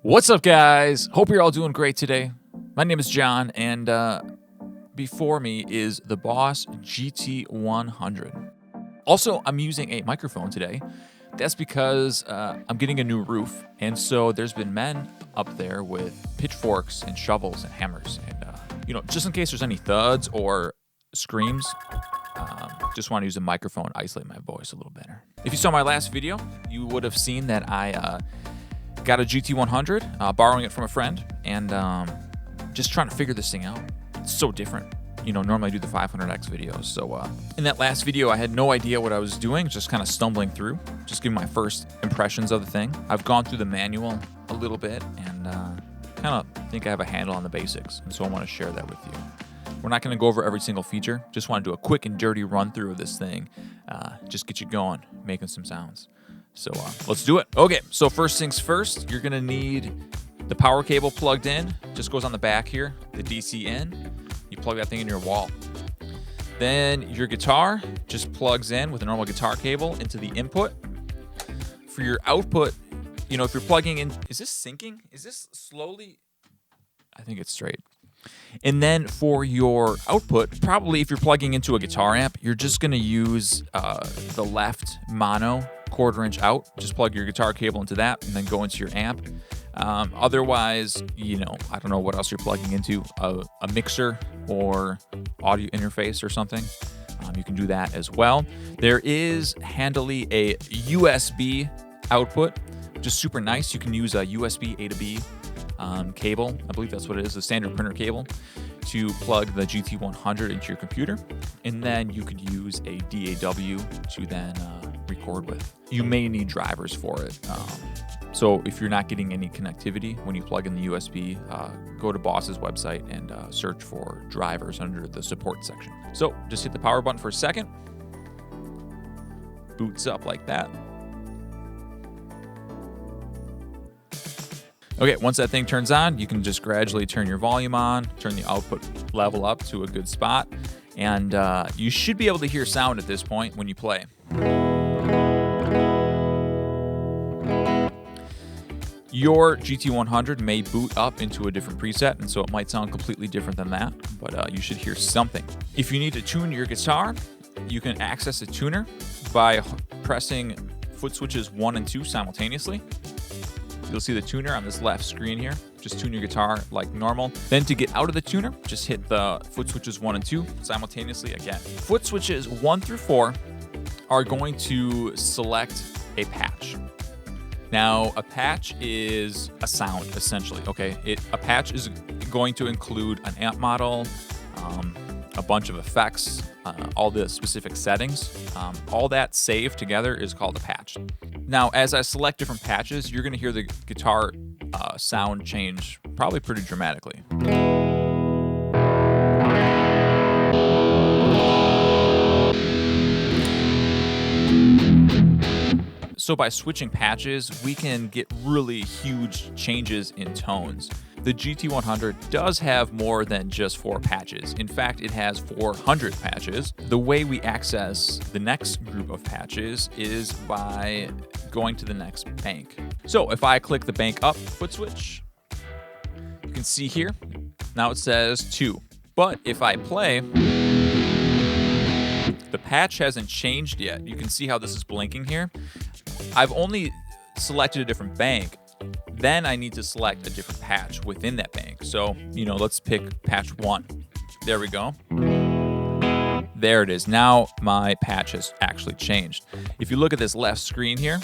What's up, guys? Hope you're all doing great today. My name is John, and before me is the Boss GT-100. Also, I'm using a microphone today. That's because I'm getting a new roof, and so there's been men up there with pitchforks and shovels and hammers, and just in case there's any thuds or screams, just want to use a microphone to isolate my voice a little better. If you saw my last video, you would have seen that I got a GT-100, borrowing it from a friend, and just trying to figure this thing out. It's so different. Normally I do the 500X videos. So in that last video, I had no idea what I was doing, just kind of stumbling through, just giving my first impressions of the thing. I've gone through the manual a little bit and kind of think I have a handle on the basics, and so I want to share that with you. We're not going to go over every single feature. Just want to do a quick and dirty run through of this thing. Just get you going, making some sounds. So let's do it. Okay, so first things first, you're going to need the power cable plugged in. Just goes on the back here, the DC in. You plug that thing in your wall. Then your guitar just plugs in with a normal guitar cable into the input. For your output, if you're plugging in, is this syncing? Is this slowly? I think it's straight. And then for your output, probably if you're plugging into a guitar amp, you're just going to use the left mono 1/4 inch out. Just plug your guitar cable into that and then go into your amp. Otherwise, I don't know what else you're plugging into, a mixer or audio interface or something. You can do that as well. There is handily a USB output, which is super nice. You can use a USB A to B cable. I believe that's what it is, a standard printer cable, to plug the GT-100 into your computer. And then you could use a DAW to then record with. You may need drivers for it. So if you're not getting any connectivity when you plug in the USB, go to Boss's website and search for drivers under the support section. So just hit the power button for a second. Boots up like that. Okay, once that thing turns on, you can just gradually turn your volume on, turn the output level up to a good spot, and you should be able to hear sound at this point when you play. Your GT-100 may boot up into a different preset, and so it might sound completely different than that, but you should hear something. If you need to tune your guitar, you can access a tuner by pressing foot switches 1 and 2 simultaneously. You'll see the tuner on this left screen here. Just tune your guitar like normal. Then to get out of the tuner, just hit the foot switches 1 and 2 simultaneously again. Foot switches 1 through 4 are going to select a patch. Now, a patch is a sound, essentially, okay? A patch is going to include an amp model, a bunch of effects, all the specific settings. All that saved together is called a patch. Now, as I select different patches, you're going to hear the guitar sound change probably pretty dramatically. So by switching patches, we can get really huge changes in tones. The GT-100 does have more than just 4 patches. In fact, it has 400 patches. The way we access the next group of patches is by going to the next bank. So if I click the bank up foot switch, you can see here, now it says 2. But if I play, the patch hasn't changed yet. You can see how this is blinking here. I've only selected a different bank. Then I need to select a different patch within that bank. So, let's pick patch 1. There we go. There it is. Now my patch has actually changed. If you look at this left screen here,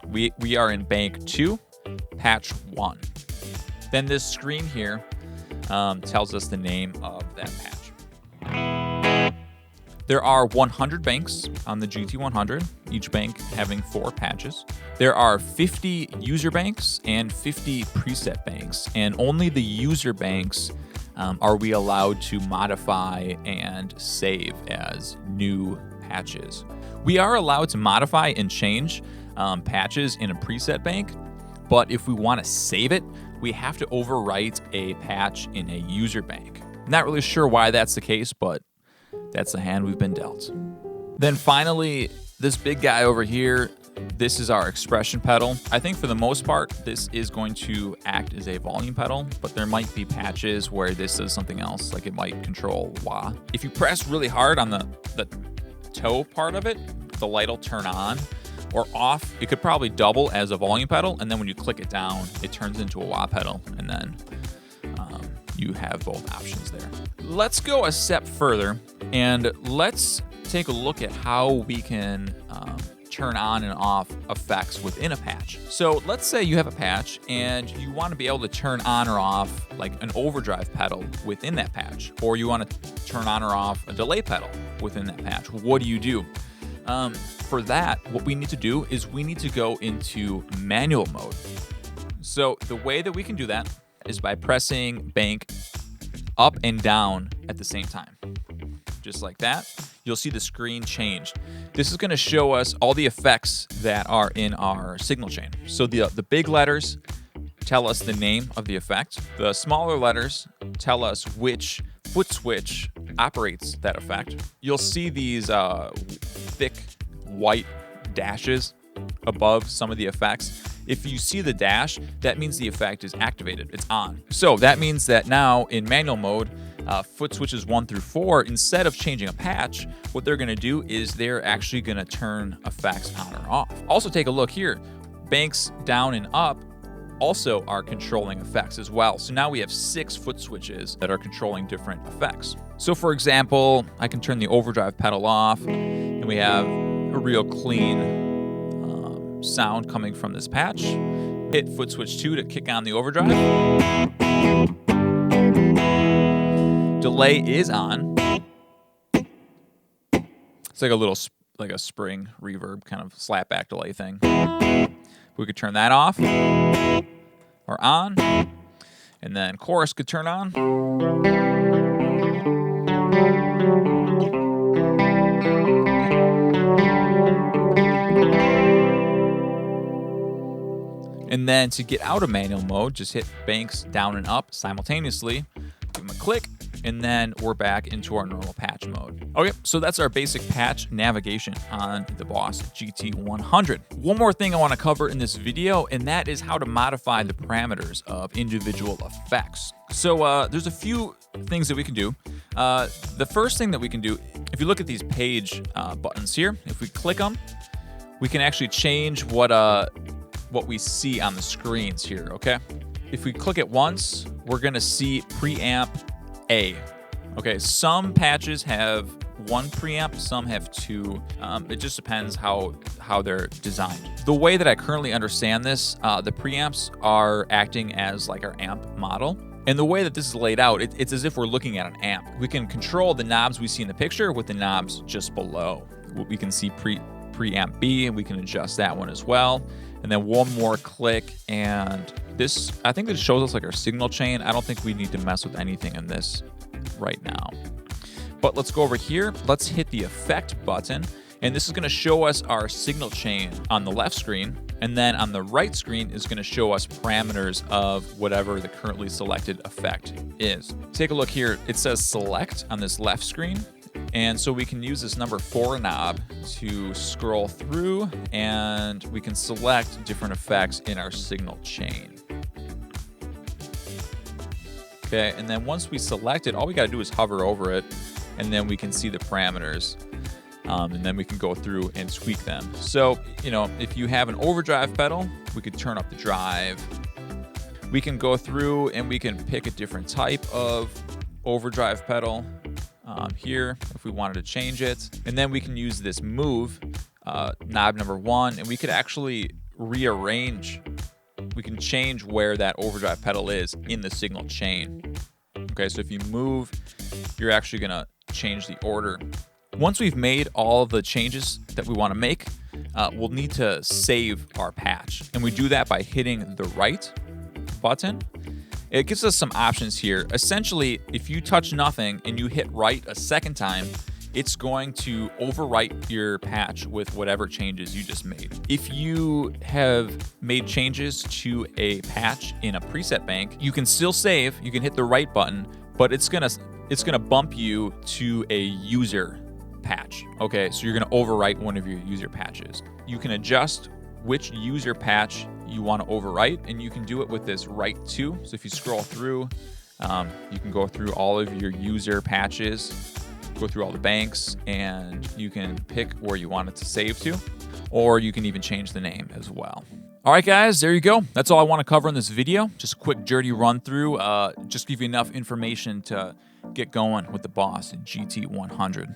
we are in bank 2, patch 1. Then this screen here tells us the name of that patch. There are 100 banks on the GT-100, each bank having 4 patches. There are 50 user banks and 50 preset banks, and only the user banks are we allowed to modify and save as new patches. We are allowed to modify and change patches in a preset bank, but if we want to save it, we have to overwrite a patch in a user bank. Not really sure why that's the case, but that's the hand we've been dealt. Then finally, this big guy over here, This is our expression pedal. I think for the most part, this is going to act as a volume pedal, but there might be patches where this does something else, like it might control wah. If you press really hard on the toe part of it, the light will turn on or off. It could probably double as a volume pedal, and then when you click it down, it turns into a wah pedal, and then you have both options there. Let's go a step further, and let's take a look at how we can turn on and off effects within a patch. So let's say you have a patch and you want to be able to turn on or off like an overdrive pedal within that patch, or you want to turn on or off a delay pedal within that patch. What do? For that, what we need to do is we need to go into manual mode. So the way that we can do that is by pressing bank up and down at the same time. Just like that, you'll see the screen changed. This is going to show us all the effects that are in our signal chain. So the big letters tell us the name of the effect. The smaller letters tell us which foot switch operates that effect. You'll see these thick white dashes above some of the effects. If you see the dash, that means the effect is activated, it's on. So that means that now in manual mode, foot switches 1 through 4, instead of changing a patch, what they're gonna do is they're actually gonna turn effects on or off. Also take a look here, banks down and up also are controlling effects as well. So now we have 6 foot switches that are controlling different effects. So for example, I can turn the overdrive pedal off, and we have a real clean sound coming from this patch. Hit foot switch 2 to kick on the overdrive. Delay is on. It's like a little, like a spring reverb kind of slapback delay thing. We could turn that off or on, and then chorus could turn on. And then to get out of manual mode, just hit banks down and up simultaneously, give them a click, and then we're back into our normal patch mode. Okay, so that's our basic patch navigation on the Boss GT-100. One more thing I want to cover in this video, and that is how to modify the parameters of individual effects. So there's a few things that we can do. The first thing that we can do, if you look at these page buttons here, if we click them, we can actually change what we see on the screens here, okay? If we click it once, we're gonna see preamp A. Okay, some patches have 1 preamp, some have 2. It just depends how they're designed. The way that I currently understand this, the preamps are acting as like our amp model. And the way that this is laid out, it's as if we're looking at an amp. We can control the knobs we see in the picture with the knobs just below. We can see preamp B, and we can adjust that one as well. And then one more click, and this, I think this shows us like our signal chain. I don't think we need to mess with anything in this right now. But let's go over here. Let's hit the effect button, and this is gonna show us our signal chain on the left screen. And then on the right screen is gonna show us parameters of whatever the currently selected effect is. Take a look here. It says select on this left screen. And so we can use this number 4 knob to scroll through, and we can select different effects in our signal chain. Okay, and then once we select it, all we gotta do is hover over it, and then we can see the parameters. And then we can go through and tweak them. So, you know, if you have an overdrive pedal, we could turn up the drive. We can go through and we can pick a different type of overdrive pedal. Here, if we wanted to change it. And then we can use this move, knob number 1, and we could actually rearrange. We can change where that overdrive pedal is in the signal chain. Okay, so if you move, you're actually gonna change the order. Once we've made all of the changes that we wanna make, we'll need to save our patch. And we do that by hitting the right button. It gives us some options here. Essentially, if you touch nothing and you hit right a second time, it's going to overwrite your patch with whatever changes you just made. If you have made changes to a patch in a preset bank, you can still save, you can hit the right button, but it's gonna bump you to a user patch. Okay, so you're going to overwrite one of your user patches. You can adjust which user patch you want to overwrite, and you can do it with this write to. So if you scroll through, you can go through all of your user patches, go through all the banks, and you can pick where you want it to save to, or you can even change the name as well. All right, guys, there you go. That's all I want to cover in this video. Just a quick dirty run through, just give you enough information to get going with the Boss GT-100.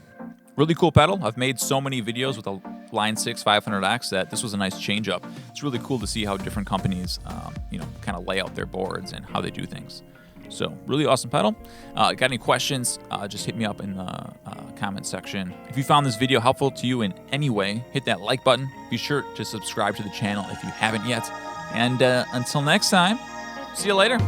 Really cool pedal. I've made so many videos with a Line 6 500X that this was a nice change up. It's really cool to see how different companies, kind of lay out their boards and how they do things. So really awesome pedal. Got any questions, just hit me up in the comment section. If you found this video helpful to you in any way, hit that like button. Be sure to subscribe to the channel if you haven't yet. And until next time, see you later.